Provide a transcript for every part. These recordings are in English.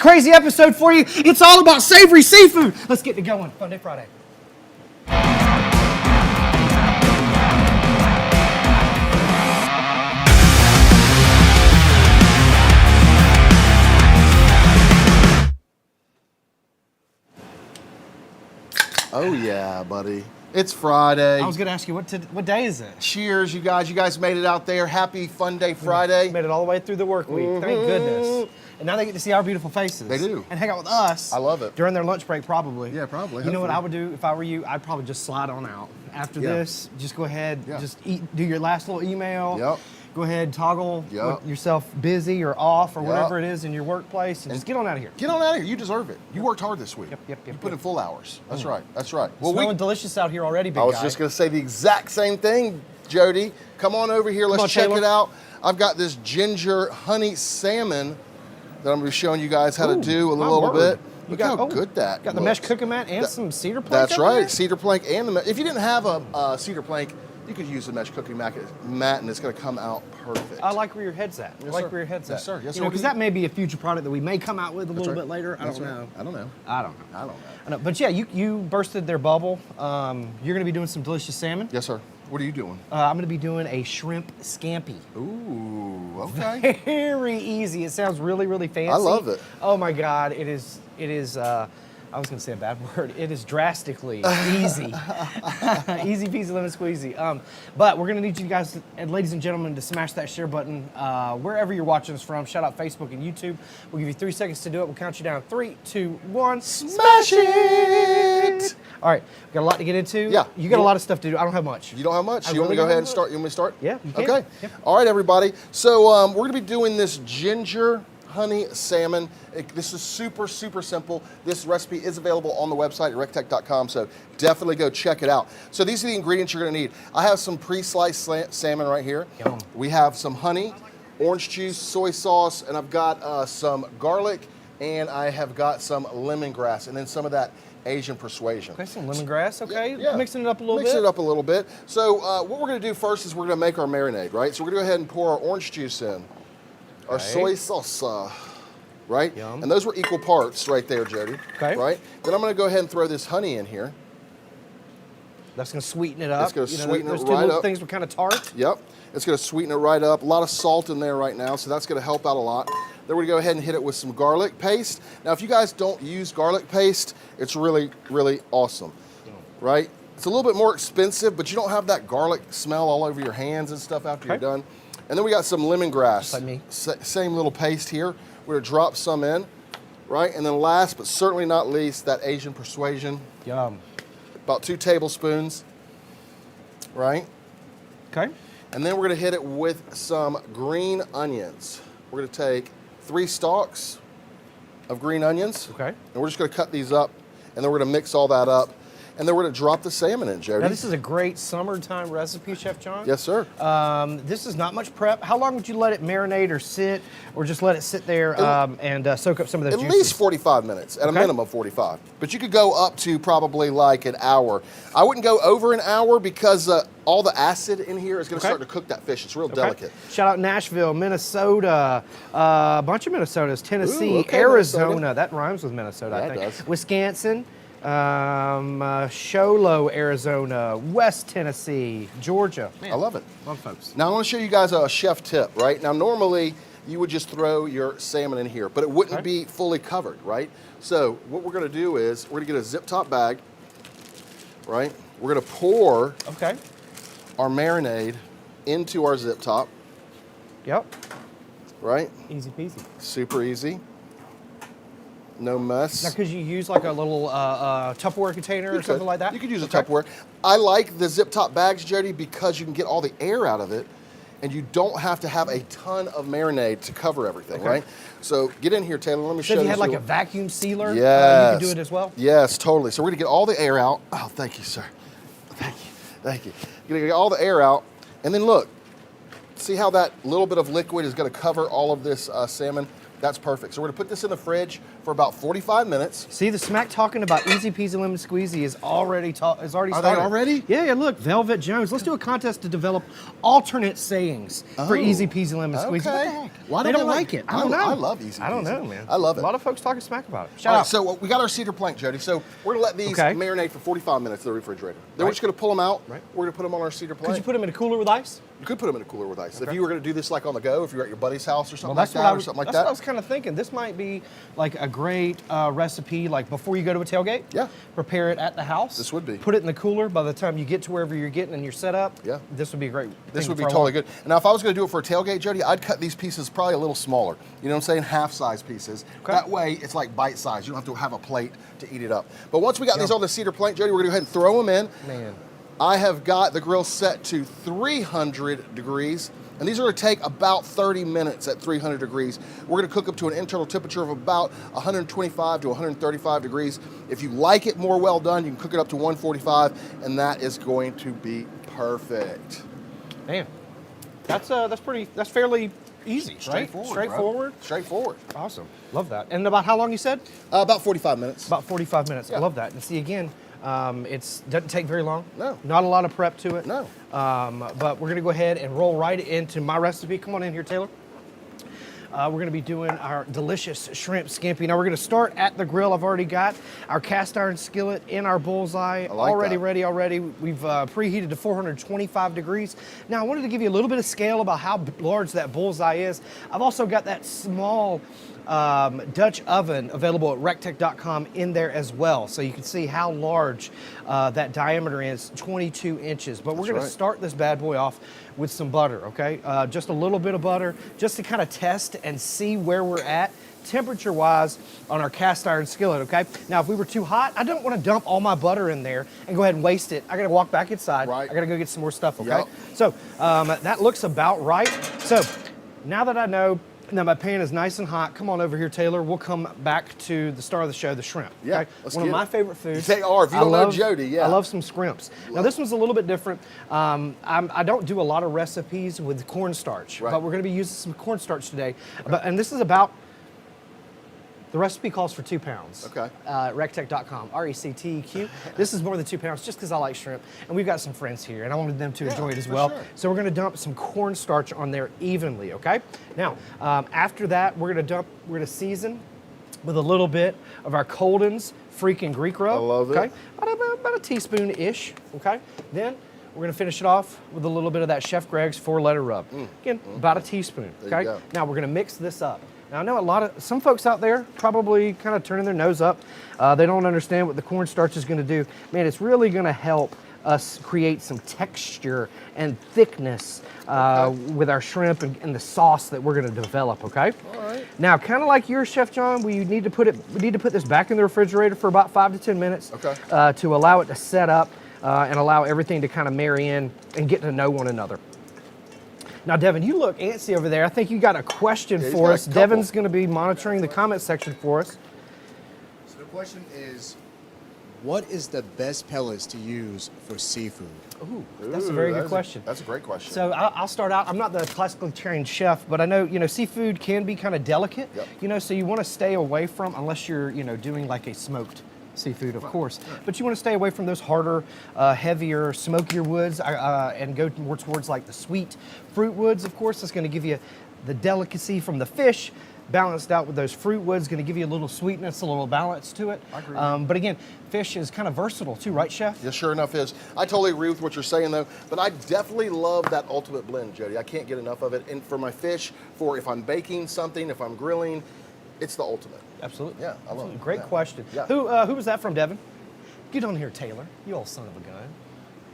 crazy episode for you. It's all about savory seafood. Let's get it going. Funday Friday. Oh yeah, buddy. It's Friday. I was going to ask you, what day is it? Cheers, you guys. You guys made it out there. Happy Funday Friday. Made it all the way through the work week. Thank goodness. And now they get to see our beautiful faces. They do. And hang out with us. I love it. During their lunch break, probably. Yeah, probably. You know what I would do if I were you? I'd probably just slide on out. After this, just go ahead, just do your last little email. Yep. Go ahead, toggle yourself busy or off or whatever it is in your workplace, and just get on out of here. Get on out of here. You deserve it. You worked hard this week. Yep. You put in full hours. That's right. That's right. Well, smelling delicious out here already, big guy. I was just going to say the exact same thing, Jody. Come on over here. Let's check it out. I've got this ginger honey salmon that I'm going to be showing you guys how to do a little bit. Look how good that got the mesh cooking mat and some cedar plank. That's right, cedar plank and the. If you didn't have a cedar plank, you could use the mesh cooking mat, and it's going to come out perfect. I like where your head's at. Yes, I like where your head's at. Yes, sir. Yes, sir. Because that may be a future product that we may come out with a little bit later. I don't know. But yeah, you bursted their bubble. You're going to be doing some delicious salmon. Yes, sir. What are you doing? I'm going to be doing a shrimp scampi. Ooh, okay. Very easy. It sounds really, really fancy. I love it. Oh my God, it is. I was going to say a bad word. It is drastically easy. Easy peasy lemon squeezy. But we're going to need you guys, ladies and gentlemen, to smash that share button wherever you're watching us from. Shout out Facebook and YouTube. We'll give you 3 seconds to do it. We'll count you down. 3, 2, 1. Smash it! All right. Got a lot to get into. Yeah. You got a lot of stuff to do. I don't have much. You don't have much? You want me to go ahead and start? You want me to start? Yeah, you can. Okay. Yeah. All right, everybody. So we're going to be doing this ginger honey salmon. This is super, super simple. This recipe is available on the website at rectech.com, so definitely go check it out. So these are the ingredients you're gonna need. I have some pre-sliced salmon right here. Yum. We have some honey, orange juice, soy sauce, and I've got some garlic, and I have got some lemongrass, and then some of that Asian persuasion. Okay, some lemongrass, okay. Yeah. Mixing it up a little bit. Mixing it up a little bit. So what we're gonna do first is we're gonna make our marinade, right? So we're gonna go ahead and pour our orange juice in. Our soy salsa, right? Yum. And those were equal parts right there, Jody. Okay. Right? Then I'm going to go ahead and throw this honey in here. That's going to sweeten it up. It's going to sweeten it those right two up. Things were kind of tart. Yep. It's going to sweeten it right up. A lot of salt in there right now, so that's going to help out a lot. Then we're going to go ahead and hit it with some garlic paste. Now, if you guys don't use garlic paste, it's really, really awesome, right? It's a little bit more expensive, but you don't have that garlic smell all over your hands and stuff after you're done. And then we got some lemongrass. Just like me. Same little paste here. We're gonna drop some in, right? And then last, but certainly not least, that Asian persuasion. Yum. About 2 tablespoons, right? Okay. And then we're gonna hit it with some green onions. We're gonna take 3 stalks of green onions. Okay. And we're just gonna cut these up, and then we're gonna mix all that up. And then we're gonna drop the salmon in, Jody. Now this is a great summertime recipe, Chef John. Yes, sir. This is not much prep. How long would you let it marinate or sit, or just let it sit there and soak up some of those juices? At least 45 minutes, at a minimum 45. But you could go up to probably like an hour. I wouldn't go over an hour because all the acid in here is gonna start to cook that fish. It's real delicate. Shout out Nashville, Minnesota, a bunch of Minnesotas, Tennessee, okay, Arizona. Minnesota. That rhymes with Minnesota, Yeah, I think. it does. Wisconsin. Show Low, Arizona, West Tennessee, Georgia. Man, I love it. love folks. Now I want to show you guys a chef tip, right? Now normally you would just throw your salmon in here, but it wouldn't be fully covered, right? So what we're gonna do is we're gonna get a zip top bag, right? We're gonna pour our marinade into our zip top, Yep. right? Easy peasy. Super easy. No mess. Now, could you use like a little Tupperware container or something like that? You could use a Tupperware. I like the zip top bags, Jody, because you can get all the air out of it, and you don't have to have a ton of marinade to cover everything, right? So get in here, Taylor. Let me show you. So if you had like a vacuum sealer, yes. you could do it as well? Yes, totally. So we're gonna get all the air out. Oh, thank you, sir. Thank you. Thank you. You're gonna get all the air out, and then look, See how that little bit of liquid is going to cover all of this salmon? That's perfect. So we're going to put this in the fridge for about 45 minutes. See, the smack talking about easy peasy lemon squeezy is already started. Are they already? Yeah, look, Velvet Jones. Let's do a contest to develop alternate sayings for easy peasy lemon squeezy. What the heck? Why they don't like it? I don't know. I love easy peasy. I don't know, man. I love it. A lot of folks talking smack about it. All right, so we got our cedar plank, Jody. So we're gonna let these marinate for 45 minutes in the refrigerator. Then we're just gonna pull them out. Right. We're gonna put them on our cedar plank. Could you put them in a cooler with ice? You could put them in a cooler with ice. If you were gonna do this like on the go, if you're at your buddy's house or something That's like what I was kind of thinking. This might be like a great recipe, like before you go to a tailgate. Yeah. Prepare it at the house. This would be. Put it in the cooler. By the time you get to wherever you're getting and you're set up. Yeah. This would be a great. This would be totally good. Now, if I was going to do it for a tailgate, Jody, I'd cut these pieces probably a little smaller. You know what I'm saying? Half-size pieces. Okay. That way, it's like bite-size. You don't have to have a plate to eat it up. But once we got these on the cedar plank, Jody, we're going to go ahead and throw them in. Man. I have got the grill set to 300 degrees. And these are going to take about 30 minutes at 300 degrees. We're going to cook up to an internal temperature of about 125 to 135 degrees. If you like it more well done, you can cook it up to 145, and that is going to be perfect. Man, that's fairly easy, Straightforward. Straightforward. Awesome. Love that. And about how long you said? About 45 minutes. About 45 minutes. Yeah. I love that. And see, again, it doesn't take very long. No. Not a lot of prep to it. No. But we're going to go ahead and roll right into my recipe. Come on in here, Taylor. We're going to be doing our delicious shrimp scampi. Now we're going to start at the grill. I've already got our cast iron skillet in our bullseye, already ready already. We've preheated to 425 degrees. Now I wanted to give you a little bit of scale about how large that bullseye is. I've also got that small Dutch oven available at rectech.com in there as well. So you can see how large that diameter is, 22 inches. But we're going to start this bad boy off with some butter, okay? Just a little bit of butter, just to kind of test and see where we're at temperature-wise on our cast iron skillet, okay? Now, if we were too hot, I don't want to dump all my butter in there and go ahead and waste it. I got to walk back inside. I got to go get some more stuff, okay? Yep. So that looks about right. So now that I know that my pan is nice and hot, come on over here, Taylor. We'll come back to the star of the show, the shrimp. Yeah, okay? let's One get of my it. favorite foods. If you don't know Jody, yeah. I love some scrimps. Now this one's a little bit different. I don't do a lot of recipes with cornstarch, but we're going to be using some cornstarch today. Okay. And this is about, the recipe calls for 2 pounds. Okay. Rectech.com, RECTEQ. This is more than 2 pounds just because I like shrimp. And we've got some friends here and I wanted them to enjoy it as well. Sure. So we're gonna dump some cornstarch on there evenly, okay? Now, after that, we're gonna season with a little bit of our Colden's freaking Greek rub. I love it. Okay? About a teaspoon-ish, okay? Then we're gonna finish it off with a little bit of that Chef Greg's 4-letter rub. Again, about a teaspoon, okay? Now we're gonna mix this up. Now I know some folks out there probably kind of turning their nose up. They don't understand what the cornstarch is gonna do. Man, it's really gonna help us create some texture and thickness with our shrimp and the sauce that we're gonna develop, okay? All right. Now, kind of like yours, Chef John, we need to put this back in the refrigerator for about 5 to 10 minutes to allow it to set up and allow everything to kind of marry in and get to know one another. Now, Devin, you look antsy over there. I think you got a question for us. Devin's going to be monitoring the comment section for us. So the question is, what is the best pellets to use for seafood? Ooh, that's a very good question. That's a great question. So I'll start out. I'm not the classically trained chef, but I know, seafood can be kind of delicate. Yep. So you want to stay away from, unless you're, doing like a smoked seafood, of course. But you want to stay away from those harder, heavier, smokier woods and go more towards like the sweet fruit woods, of course. That's going to give you the delicacy from the fish, balanced out with those fruit woods, going to give you a little sweetness, a little balance to it. I agree. But again, fish is kind of versatile too, right, Chef? Yes, sure enough is. I totally agree with what you're saying though, but I definitely love that ultimate blend, Jody. I can't get enough of it. And for my fish, for if I'm baking something, if I'm grilling, it's the ultimate. Absolutely. Yeah, I love it. Great question. Yeah. Who was that from, Devin? Get on here, Taylor. You old son of a gun.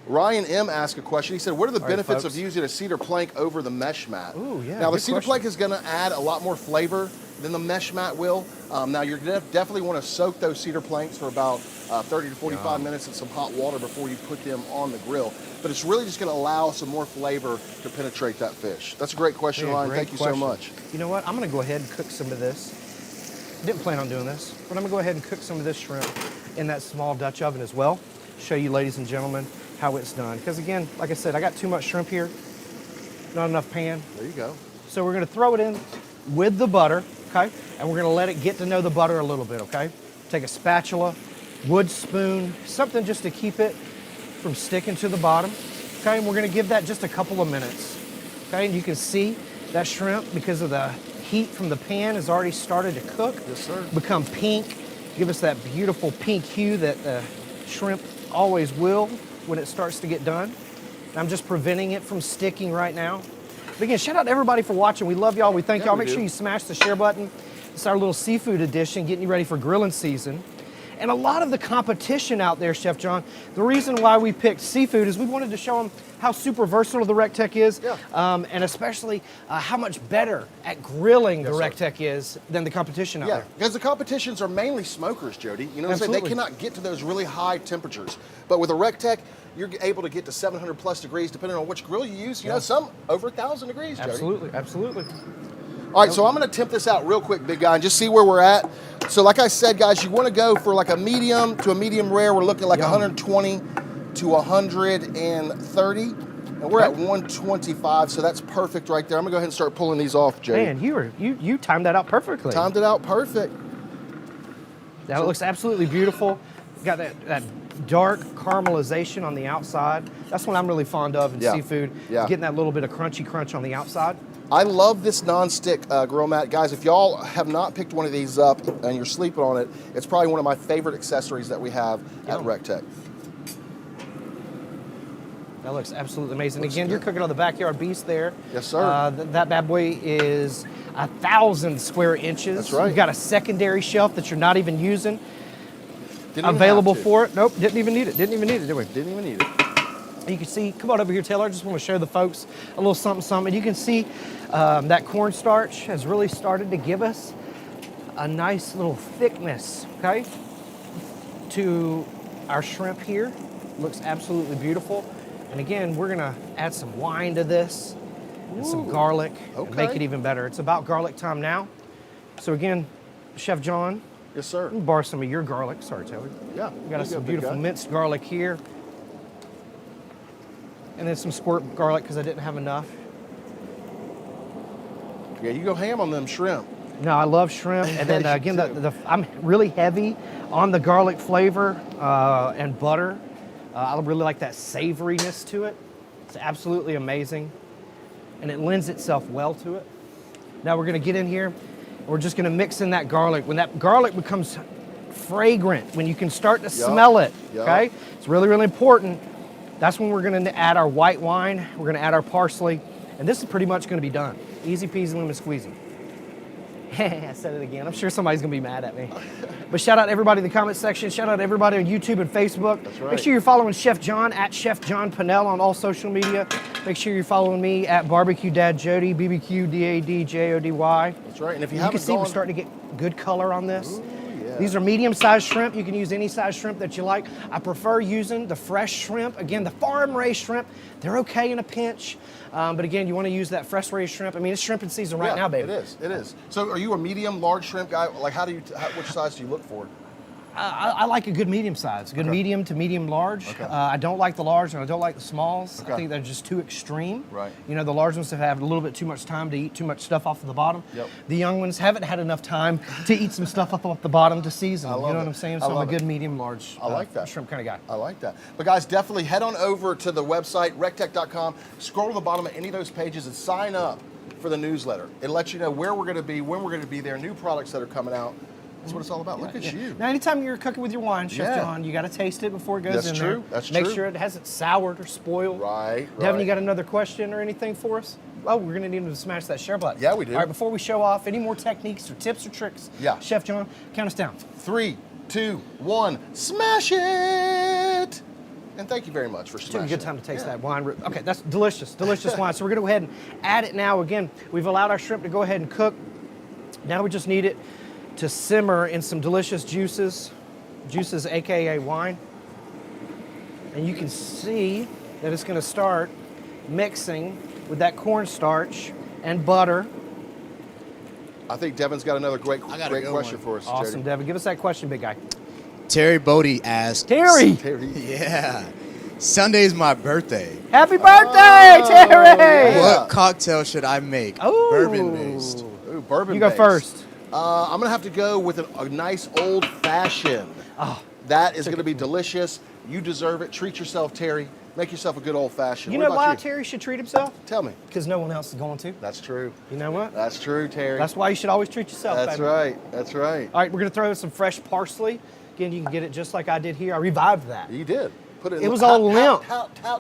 Ryan M. asked a question. He said, what are the benefits folks. of using a cedar plank over the mesh mat? Ooh, yeah, now, the good cedar question. plank is going to add a lot more flavor than the mesh mat will. Now, you're going to definitely want to soak those cedar planks for about 30 to 45 minutes in some hot water before you put them on the grill. But it's really just going to allow some more flavor to penetrate that fish. That's a great question, Ryan. Thank you so much. You know what? I'm going to go ahead and cook some of this. Didn't plan on doing this, but I'm going to go ahead and cook some of this shrimp in that small Dutch oven as well. Show you, ladies and gentlemen, how it's done. Because again, like I said, I got too much shrimp here. not enough pan. There you go. So we're gonna throw it in with the butter, okay? And we're gonna let it get to know the butter a little bit, okay? Take a spatula, wood spoon, something just to keep it from sticking to the bottom, okay? And we're gonna give that just a couple of minutes, okay? And you can see that shrimp, because of the heat from the pan, has already started to cook. Yes, sir. Become pink, give us that beautiful pink hue that the shrimp always will when it starts to get done. I'm just preventing it from sticking right now. But again, shout out to everybody for watching. We love y'all. We thank y'all. Make sure you smash the share button. It's our little seafood edition, getting you ready for grilling season. And a lot of the competition out there, Chef John, the reason why we picked seafood is we wanted to show them how super versatile the RecTech is, and especially how much better at grilling the RecTech is than the competition out there. Because the competitions are mainly smokers, Jody. You know what I'm saying? They cannot get to those really high temperatures. But with a RecTech, you're able to get to 700 plus degrees depending on which grill you use. You know, some over 1,000 degrees, Jody. Absolutely, absolutely. All right, so I'm gonna temp this out real quick, big guy, and just see where we're at. So like I said, guys, you wanna go for like a medium to a medium rare. We're looking like 120 to 130, and we're at 125, so that's perfect right there. I'm gonna go ahead and start pulling these off, Jody. Man, you timed that out perfectly. Timed it out perfect. That looks absolutely beautiful. Got that dark caramelization on the outside. That's what I'm really fond of in seafood. Getting that little bit of crunchy crunch on the outside. I love this non-stick grill mat. Guys, if y'all have not picked one of these up and you're sleeping on it, it's probably one of my favorite accessories that we have at RecTech. That looks absolutely amazing. Again, you're cooking on the Backyard Beast there. Yes, sir. That bad boy is 1,000 square inches. That's right. You've got a secondary shelf that you're not even using. Didn't even Available have to. for it. Nope, didn't even need it. Didn't even need it, did we? Didn't even need it. You can see, come on over here, Taylor. I just want to show the folks a little something, something. You can see that cornstarch has really started to give us a nice little thickness, okay, to our shrimp here. Looks absolutely beautiful. And again, we're gonna add some wine to this and some garlic and make it even better. It's about garlic time now. So again, Chef John. Yes, sir. Let me borrow some of your garlic. Sorry, Taylor. Yeah. We got some beautiful minced garlic here. And then some squirt garlic because I didn't have enough. Yeah, you go ham on them shrimp. No, I love shrimp. And then again, I'm really heavy on the garlic flavor and butter. I really like that savoriness to it. It's absolutely amazing. And it lends itself well to it. Now we're gonna get in here. We're just gonna mix in that garlic. When that garlic becomes fragrant, when you can start to smell it, okay? It's really, really important. That's when we're gonna add our white wine. We're gonna add our parsley. And this is pretty much gonna be done. Easy peasy lemon squeezy. I said it again. I'm sure somebody's gonna be mad at me. But shout out to everybody in the comment section. Shout out to everybody on YouTube and Facebook. That's right. Make sure you're following Chef John at Chef John Pennell on all social media. Make sure you're following me at Barbecue Dad Jody, BBQ DADJODY. That's right. And if you can see we're starting to get good color on this. Ooh, yeah. These are medium-sized shrimp. You can use any size shrimp that you like. I prefer using the fresh shrimp. Again, the farm-raised shrimp, they're okay in a pinch. But again, you want to use that fresh-raised shrimp. I mean, it's shrimping season right now, baby. It is. It is. So, are you a medium, large shrimp guy? Like, which size do you look for? I like a good medium size, good medium to medium large. I don't like the large and I don't like the smalls. I think they're just too extreme. Right. You know, the large ones have had a little bit too much time to eat too much stuff off of the bottom. Yep. The young ones haven't had enough time to eat some stuff off the bottom to season. You know what I'm saying? So I'm a good medium large I like that. shrimp kind of guy. I like that. But guys, definitely head on over to the website, rectech.com, scroll to the bottom of any of those pages and sign up for the newsletter. It lets you know where we're going to be, when we're going to be there, new products that are coming out. That's what it's all about. Look at you. Now, anytime you're cooking with your wine, Chef John, you got to taste it before it goes in there. That's Make true. sure it hasn't soured or spoiled. Right. Devin, you got another question or anything for us? Oh, we're going to need to smash that share button. Yeah, we do. All right, before we show off, any more techniques or tips or tricks? Yeah. Chef John, count us down. 3, 2, 1, smash it! And thank you very much for smashing Took a good time to taste that wine. Okay, that's delicious, delicious wine. So we're going to go ahead and add it now. Again, we've allowed our shrimp to go ahead and cook. Now we just need it to simmer in some delicious juices, aka wine. And you can see that it's going to start mixing with that cornstarch and butter. I think Devin's got another great question for us. Awesome, Jody. Devin. Give us that question, big guy. Terry Bodie asked. Terry! Terry. Yeah. Sunday's my birthday. Happy birthday, Terry! yeah. What cocktail should I make? Ooh. Bourbon based. Ooh, bourbon. You go based. first. I'm gonna have to go with a nice old fashioned. Oh, That is gonna be delicious. You deserve it. Treat yourself, Terry. Make yourself a good old fashioned. you What know about why you? Terry should treat himself? Tell me. Because no one else is going to. That's true. You know what? That's true, Terry. That's why you should always treat yourself. That's baby. right. That's right. All right, we're gonna throw in some fresh parsley. Again, you can get it just like I did here. I revived that. You did. Put it. In It was all limp.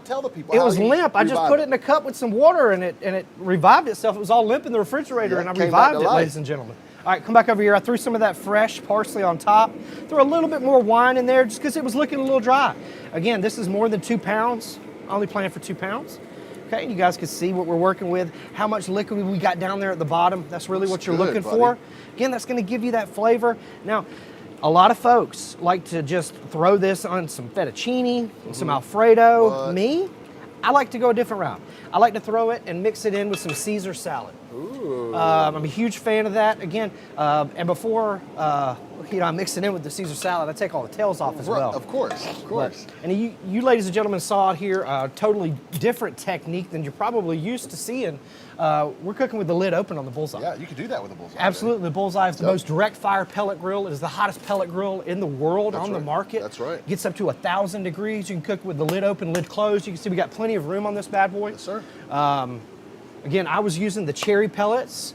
Tell the people. It how was you limp. I just revived put it in a cup with some water and it revived itself. It was all limp in the refrigerator Yeah, and I came back revived to it, life. ladies and gentlemen. All right, come back over here. I threw some of that fresh parsley on top. Threw a little bit more wine in there just because it was looking a little dry. Again, this is more than 2 pounds. I only planned for 2 pounds. Okay, and you guys can see what we're working with, how much liquid we got down there at the bottom. That's really what you're good, looking buddy. for. Again, that's gonna give you that flavor. Now, a lot of folks like to just throw this on some fettuccine, some Alfredo. What? Me, I like to go a different route. I like to throw it and mix it in with some Caesar salad. Ooh. I'm a huge fan of that. Again, and before I mix it in with the Caesar salad, I take all the tails off as Right, well. Of course. Of course. And you ladies and gentlemen saw it here, totally different technique than you're probably used to seeing. We're cooking with the lid open on the bullseye. Yeah, you can do that with a bullseye. Absolutely, the Bullseye is the Yep. most direct fire pellet grill. It is the hottest pellet grill in the world That's on the right. market. That's right. Gets up to 1,000 degrees. You can cook with the lid open, lid closed. You can see we got plenty of room on this bad boy. Yes, sir. Again, I was using the cherry pellets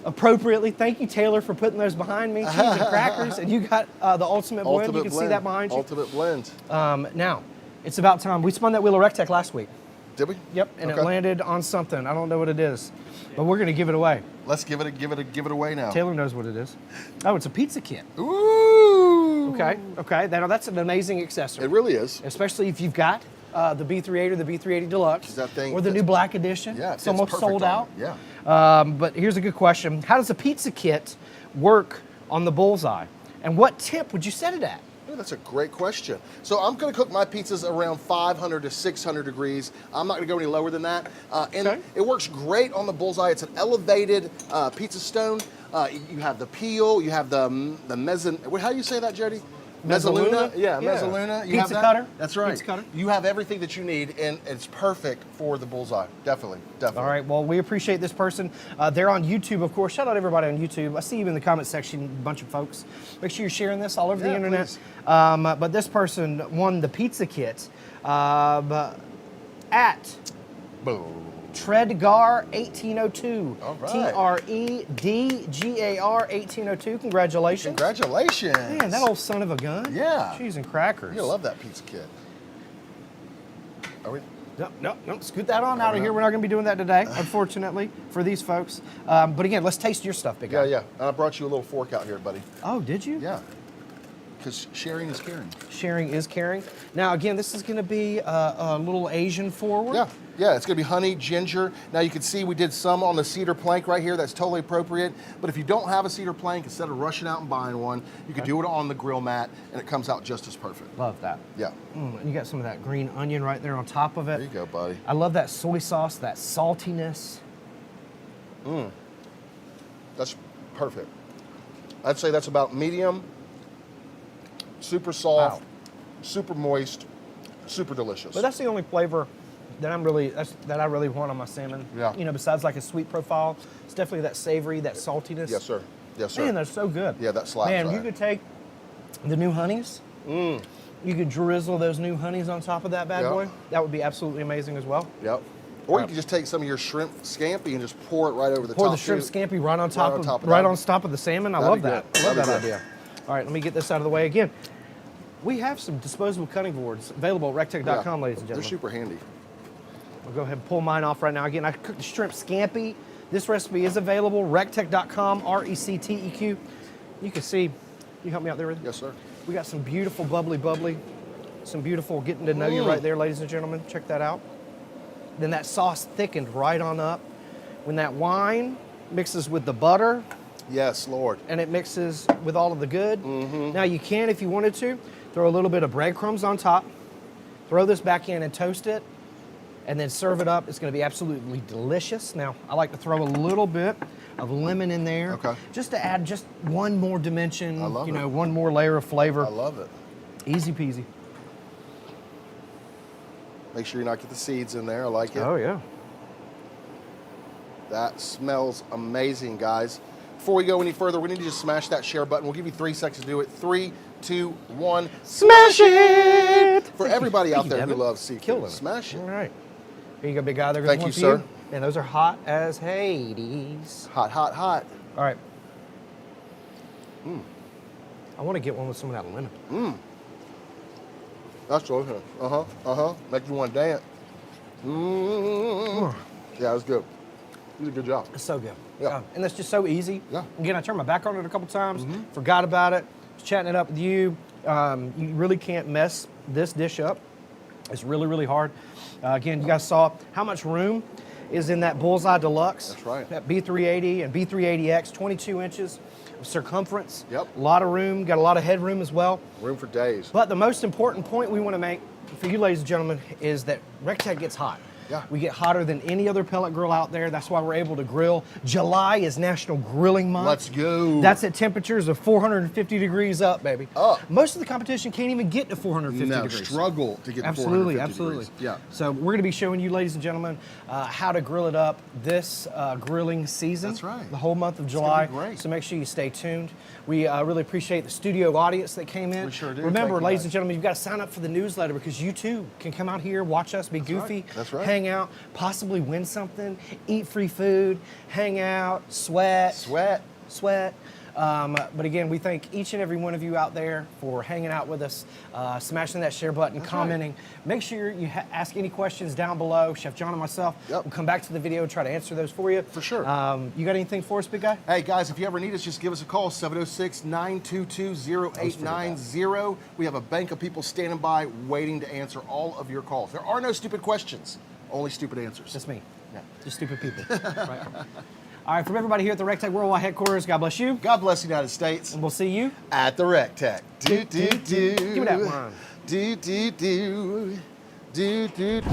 appropriately. Thank you, Taylor, for putting those behind me. Cheese and crackers, and you got the ultimate blend. You can see that behind you. Ultimate blend. Now, it's about time. We spun that wheel of Rectech last week. Did we? Yep, and Okay. it landed on something. I don't know what it is, but we're gonna give it away. Let's give it away now. Taylor knows what it is. Oh, it's a pizza kit. Ooh. Okay, okay. That's an amazing accessory, It really is. especially if you've got the B380 or the B380 Deluxe, That thing or the fits- new Black Edition. Yeah, it it's fits almost perfect sold on out. it. Yeah. But here's a good question: how does a pizza kit work on the Bullseye, and what temp would you set it at? Ooh, that's a great question. So I'm going to cook my pizzas around 500 to 600 degrees. I'm not going to go any lower than that. And Okay. it works great on the Bullseye. It's an elevated pizza stone. You have the peel. You have the mezzan. How do you say that, Jody? Mezzaluna? Yeah, Yeah. mezzaluna. You Pizza have that? cutter? That's right. Pizza cutter. You have everything that you need, and it's perfect for the Bullseye. Definitely. All right. Well, we appreciate this person. They're on YouTube, of course. Shout out everybody on YouTube. I see you in the comment section, a bunch of folks. Make sure you're sharing this all over the Yeah, internet. please. But this person won the pizza kit at Boom. Tredgar 1802. All right. TREDGAR 1802. Congratulations. Congratulations. Man, that old son of a gun. Yeah. Cheese and crackers. You love that pizza kit. Are we? No. Scoot that on out of here. We're not going to be doing that today, unfortunately, for these folks. But again, let's taste your stuff, big guy. Yeah. And I brought you a little fork out here, buddy. Oh, did you? Yeah. Because sharing is caring. Sharing is caring. Now, again, this is going to be a little Asian forward. Yeah, it's gonna be honey, ginger. Now you can see we did some on the cedar plank right here. That's totally appropriate. But if you don't have a cedar plank, instead of rushing out and buying one, you could do it on the grill mat, and it comes out just as perfect. Love that. Yeah. And you got some of that green onion right there on top of it. There you go, buddy. I love that soy sauce, that saltiness. That's perfect. I'd say that's about medium, super soft, Wow. super moist, super delicious. But that's the only flavor that I really want on my salmon. Yeah. You know, besides like a sweet profile, it's definitely that savory, that saltiness. Yes, sir. Yes, sir. Man, that's so good. Yeah, that slaps, Man, you right. could take the new honeys. You could drizzle those new honeys on top of that bad Yeah. boy. That would be absolutely amazing as well. Yep. Or you could just take some of your shrimp scampi and just pour it right over the top. Pour the shrimp too. scampi right on top of the salmon. I That'd love be that. good. I love that That'd be idea. All right, let me get this out of the way again. We have some disposable cutting boards available at rectech.com, ladies and They're gentlemen. super handy. I'll go ahead and pull mine off right now. Again, I cooked the shrimp scampi. This recipe is available, rectech.com, RECTEQ. You can see, you help me out there with it? Yes, sir. We got some beautiful bubbly, some beautiful getting to know you right there, ladies and gentlemen. Check that out. Then that sauce thickened right on up. When that wine mixes with the butter Yes, Lord. and it mixes with all of the good. Now you can, if you wanted to, throw a little bit of breadcrumbs on top, throw this back in and toast it, and then serve it up. It's gonna be absolutely delicious. Now, I like to throw a little bit of lemon in there. Okay. Just to add just one more dimension, I love it. one more layer of flavor. I love it. Easy peasy. Make sure you not get the seeds in there. I like it. Oh, yeah. That smells amazing, guys. Before we go any further, we need to just smash that share button. We'll give you 3 seconds to do it. 3, 2, 1. Smash it! For everybody out there who Devin. loves seafood, Killing it. smash it. All right. Here you go, big guy. There goes Thank one you, for sir. And those are hot as Hades. Hot, hot, hot. All right. I want to get one with some of that lemon. That's delicious. Make you want to dance. Yeah, that's good. You did a good job. It's so good. Yeah. And that's just so easy. Yeah. Again, I turned my back on it a couple times, forgot about it, was chatting it up with you. You really can't mess this dish up. It's really, really hard. Again, you guys saw how much room is in that Bullseye Deluxe. That's right. That B380 and B380X, 22 inches of circumference. Yep. A lot of room, got a lot of headroom as well. Room for days. But the most important point we want to make for you, ladies and gentlemen, is that RecTech gets hot. Yeah. We get hotter than any other pellet grill out there. That's why we're able to grill. July is National Grilling Month. Let's go. That's at temperatures of 450 degrees up, baby. Up. Most of the competition can't even get to 450 No, degrees. struggle to get to Absolutely, 450 absolutely. degrees. Yeah. So we're going to be showing you, ladies and gentlemen, how to grill it up this grilling season. That's right. The whole month of gonna July. be great. So make sure you stay tuned. We really appreciate the studio audience that came in. We sure do. Remember, Thank you, ladies guys. and gentlemen, you've got to sign up for the newsletter because you too can come out here, watch us, be goofy, That's right. hang out, possibly win something, eat free food, hang out, sweat. Sweat. But again, we thank each and every one of you out there for hanging out with us, smashing that share button, commenting. Make sure you ask any questions down below. Chef John and myself will come back to the video and try to answer those for you. For sure. You got anything for us, big guy? Hey guys, if you ever need us, just give us a call, 706-922-0890. We have a bank of people standing by waiting to answer all of your calls. There are no stupid questions, only stupid answers. Just me. Yeah. Just stupid people. Right. All right, from everybody here at the RecTech Worldwide headquarters, God bless you. God bless the United States. And we'll see you At the RecTech. Do, do, do. Give me that line. Do, do, do. Do, do, do.